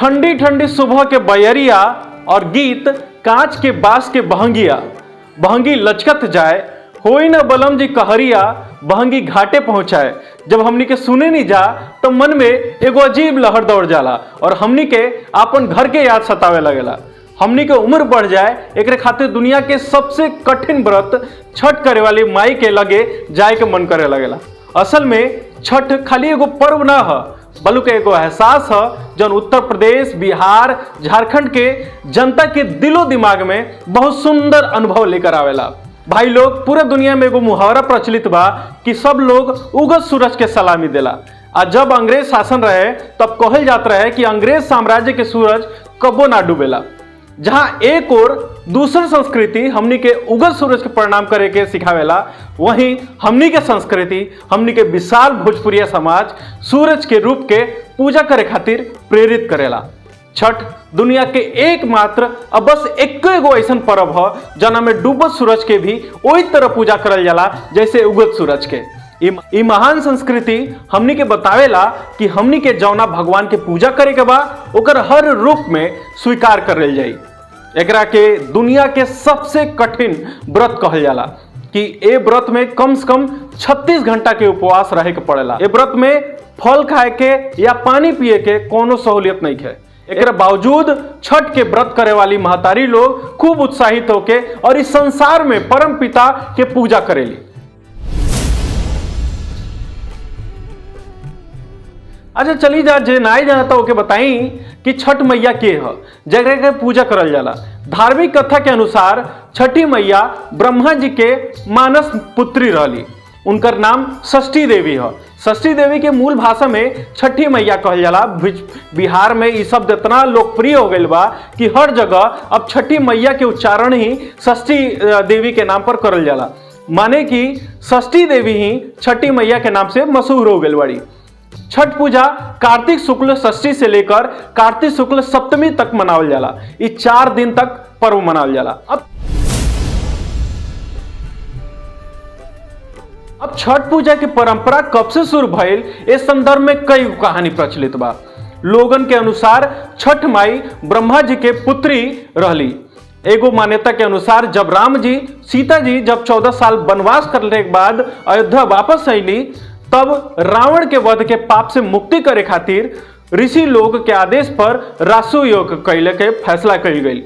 ठंडी ठंडी सुबह के बयरिया और गीत कांच के बांस के बहंगिया, बहंगी लचकत जाए होई न बलम जी कहरिया, बहंगी घाटे पहुंचाए। जब हमनी के सुने नहीं जा तो मन में एगो अजीब लहर दौड़ जाला और हमनी के आपन घर के याद सतावे लगेला। हमनी के उम्र बढ़ जाए एक खातिर दुनिया के सबसे कठिन व्रत छठ करे वाली माई के लगे जाए के मन करे लगेला। असल में छठ खाली एगो पर्व ना है बल्कि एगो एहसास है जौन उत्तर प्रदेश, बिहार, झारखंड के जनता के दिलो दिमाग में बहुत सुंदर अनुभव लेकर आवेला। भाई लोग, पूरे दुनिया में एगो मुहावरा प्रचलित बा कि सब लोग उगत सूरज के सलामी देला। आज जब अंग्रेज शासन रहे तब कहल जात रहे कि अंग्रेज साम्राज्य के सूरज कबो ना डूबेला। जहां एक और दूसरी संस्कृति हमनी के उगत सूरज के प्रणाम करे के सिखावेला, वहीं हमनी के संस्कृति, हमनी के विशाल भोजपुरिया समाज सूरज के रूप के पूजा करे खातिर प्रेरित करेला। छठ दुनिया के एकमात्र अब बस एगो ऐसा पर्व है जना में डूबत सूरज के भी वही तरह पूजा करल जाला जैसे उगत सूरज के। ई महान संस्कृति हमनी के बतावेला कि हमनी के जौना भगवान के पूजा करे के बा ओकर हर रूप में स्वीकार करल जाई। एकरा के दुनिया के सबसे कठिन व्रत कहल जाला कि ए व्रत में कम से कम 36 घंटा के उपवास रहे के पड़ेला। ए व्रत में फल खाए के या पानी पिए के कोनो सहूलियत नहीं है। एकरा बावजूद छठ के व्रत करे वाली महतारी लोग खूब उत्साहित होके और इस संसार में परम पिता के पूजा करेली। अच्छा चली जा जे नाई जानता ओके बताई कि छठ मैया के है जगह के पूजा करल जाला। धार्मिक कथा के अनुसार छठी मैया ब्रह्मा जी के मानस पुत्री रहली। उनकर नाम षष्ठी देवी है। षष्ठी देवी के मूल भाषा में छठी मैया कहल जाला। बिहार में ये शब्द इतना लोकप्रिय हो गई बा कि हर जगह अब छठी मैया के उच्चारण ही षष्ठी देवी के नाम पर करल जाला। माने कि षष्ठी देवी ही छठी मैया के नाम से मशहूर हो गई बड़ी। छठ पूजा कार्तिक शुक्ल षष्ठी से लेकर कार्तिक शुक्ल सप्तमी तक मनावल जाला। ये 4 दिन तक पर्व मनावल जाला। अब छठ पूजा की परंपरा कब से शुरू भइल इस संदर्भ में कई कहानी प्रचलित बा। लोगन के अनुसार छठ माई ब्रह्मा जी के पुत्री रहली। एगो मान्यता के अनुसार जब राम जी सीता जी जब 14 साल वनवास करने के बाद अयोध्या वापस अली तब रावण के वध के पाप से मुक्ति करे खातिर ऋषि लोग के आदेश पर रासु योग कैले के फैसला कई गई।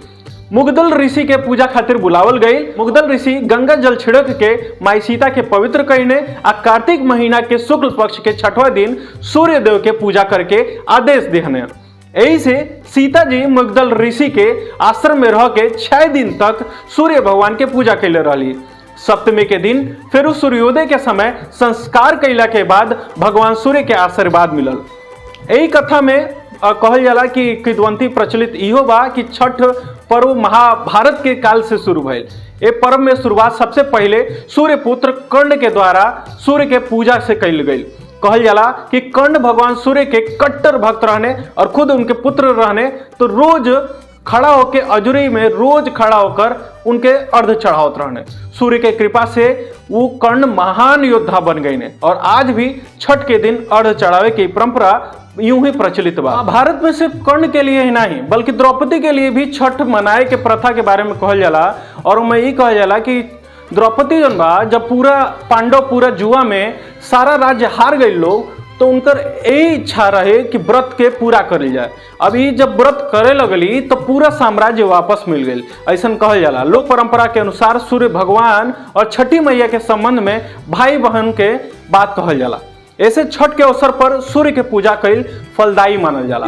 मुगदल ऋषि के पूजा खातिर बुलावल गई। मुगदल ऋषि गंगा जल छिड़क के माई सीता के पवित्र कईने आ कार्तिक महीना के शुक्ल पक्ष के 6वां दिन सूर्य देव के पूजा करके आदेश देहने। यही से सीता जी मुगदल ऋषि के आश्रम में रह के 6 दिन तक सूर्य भगवान के पूजा कैले रहली। सप्तमी के दिन फिर सूर्योदय के समय संस्कार कैला के बाद भगवान सूर्य के आशीर्वाद मिलल। यही कथा में कहल जाला कि किंवदंती प्रचलित इहो बा कि छठ पर्व महाभारत के काल से शुरू भइल। ए पर्व में शुरुआत सबसे पहले सूर्य पुत्र कर्ण के द्वारा सूर्य के पूजा से कैल गई। कहल जाला कि कर्ण भगवान सूर्य के कट्टर भक्त रहने और खुद उनके पुत्र रहने, तो रोज खड़ा होकर अजुरी में रोज खड़ा होकर उनके अर्ध चढ़ावत रहने। सूर्य के कृपा से वो कर्ण महान योद्धा बन गए ने और आज भी छठ के दिन अर्ध चढ़ावे की परंपरा यूं ही प्रचलित बा। भारत में सिर्फ कर्ण के लिए ही नहीं बल्कि द्रौपदी के लिए भी छठ मनाए के प्रथा के बारे में कहल जाला। और मैं ये कहल जाला कि द्रौपदी जन बा जब पूरा पांडव पूरा जुआ में सारा राज्य हार गए लोग, तो उनकर यही इच्छा रहे कि व्रत के पूरा करल जाए। अभी जब व्रत करे लगली तो पूरा साम्राज्य वापस मिल गई ऐसा कहल जाला। लोक परंपरा के अनुसार सूर्य भगवान और छठी मैया के संबंध में भाई बहन के बात कहल जाला। ऐसे छठ के अवसर पर सूर्य के पूजा कईल फलदायी मानल जाला।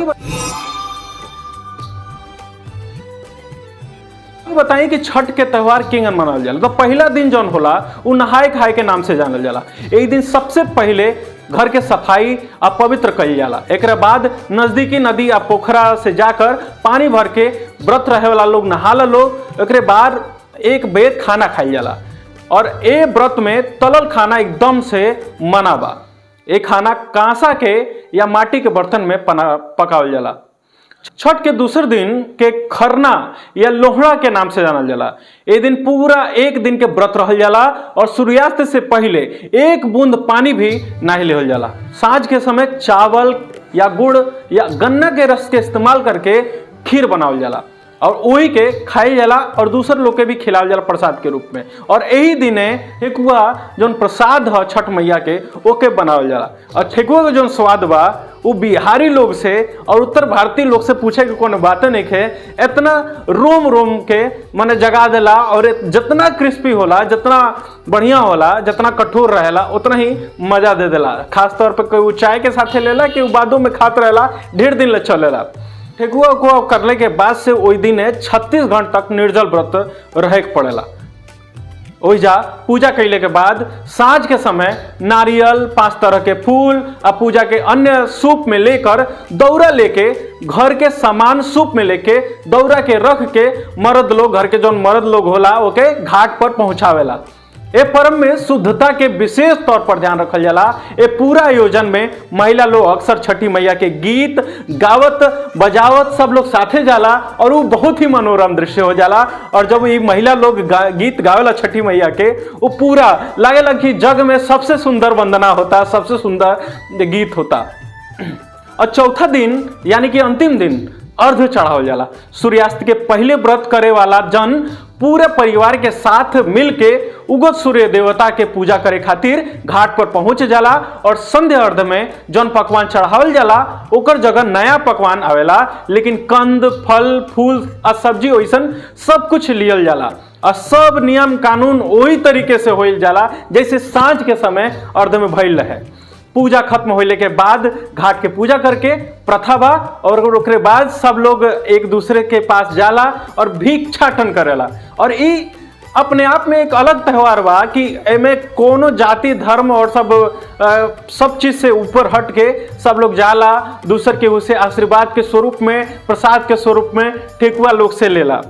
बताइए कि छठ के त्योहार किंगन मनाल जाला। तो पहला दिन जौन होला वो नहाए खाए के नाम से जानल जाला। एक दिन सबसे पहले घर के सफाई आ पवित्र कईल जाला। एक बाद नजदीकी नदी आ पोखरा से जाकर पानी भर के व्रत रहे वाला लोग नहाला लोग। एक बाद एक बेर खाना खाईल जाला और ए व्रत में तलल खाना एकदम से मना बा। ए खाना कांसा के या माटी के बर्तन में पकावल जाला। छठ के दूसरे दिन के खरना या लोहड़ा के नाम से जानल जाला। ए दिन पूरा एक दिन के व्रत रहल जाला और सूर्यास्त से पहले एक बूंद पानी भी नहीं लेवल जाला। सांझ के समय चावल या गुड़ या गन्ना के रस के इस्तेमाल करके खीर बनावल जाला और वही के खाई जाला और दूसर लोग के भी खिलावल जाला प्रसाद के रूप में। और यही दिने ठेकुआ जौन प्रसाद है छठ मैया के ओके बनावल जाला। और ठेकुआ के जौन स्वाद बा वो बिहारी लोग से और उत्तर भारतीय लोग से पूछे के कोनो बात नहीं है, इतना रोम रोम के माने जगा देला। और जितना क्रिस्पी होला, जितना बढ़िया होला, जितना कठोर रहेला उतना ही मजा दे देला। खास तौर पर कोई चाय के साथे लेला कि बादों में खात रहेला, ढेर दिन ले चलेला। ठेकुआ को करने के बाद से वही दिन 36 घंटा तक निर्जल व्रत रहे के पड़ेला। ओइजा पूजा कैले के बाद सांझ के समय नारियल, 5 तरह के फूल और पूजा के अन्य सूप में लेकर दौरा लेके घर के सामान सूप में लेके दौरा के रख के मर्द लोग, घर के जो मर्द लोग होला ओके घाट पर पहुंचावेला। ए पर्व में शुद्धता के विशेष तौर पर ध्यान रखल जाला। ए पूरा आयोजन में महिला लोग अक्सर छठी मैया के गीत गावत बजावत सब लोग साथे जाला और वो बहुत ही मनोरम दृश्य हो जाला। और जब ये महिला लोग गीत गावेला छठी मैया के, वो पूरा लागेला कि जग में सबसे सुंदर वंदना होता, सबसे सुंदर गीत होता। और चौथा दिन यानी कि अंतिम दिन अर्घ चढ़ावल जाला। सूर्यास्त के पहले व्रत करे वाला जन पूरे परिवार के साथ मिलके उगत सूर्य देवता के पूजा करे खातिर घाट पर पहुंच जाला। और संध्या अर्घ में जौन पकवान चढ़ावल जाला ओकर जगह नया पकवान आवेला, लेकिन कंद, फल, फूल और सब्जी वैसन सब कुछ लियल जाला। और सब नियम कानून वही तरीके से होइल जाला जैसे सांझ के समय अर्घ में भइल रहे। पूजा खत्म होने के बाद घाट के पूजा करके प्रथा बा और ओकरे बाद सब लोग एक दूसरे के पास जाला और भिक्षाटन करेला। और ई अपने आप में एक अलग त्यौहार बा कि एमे कोनो जाति धर्म और सब चीज से ऊपर हट के सब लोग जाला, दूसर के उसे आशीर्वाद के स्वरूप में, प्रसाद के स्वरूप में ठेकुआ लोग से लेला।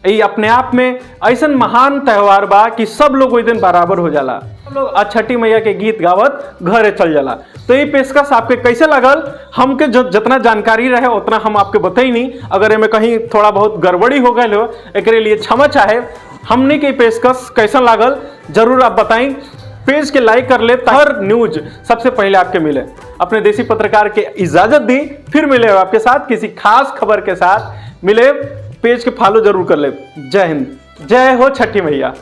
ये अपने आप में ऐसा महान त्यौहार बा कि सब लोग वही दिन बराबर हो जाला। सब लोग छठी मैया के गीत गावत घरे चल जाला। तो ये पेशकश आपके कैसे लगल, हमके जितना जानकारी रहे उतना हम आपके बताई नहीं। अगर इनमें कहीं थोड़ा बहुत गड़बड़ी हो गई हो एक लिए क्षमा चाहे। हमने के पेशकश कैसा लागल जरूर आप बताएं। पेज के लाइक कर ले, हर न्यूज सबसे पहले आपके मिले। अपने देसी पत्रकार के इजाजत दी, फिर मिले आपके साथ किसी खास खबर के साथ मिले। पेज के फॉलो जरूर कर ले। जय हिंद, जय हो छठी मैया।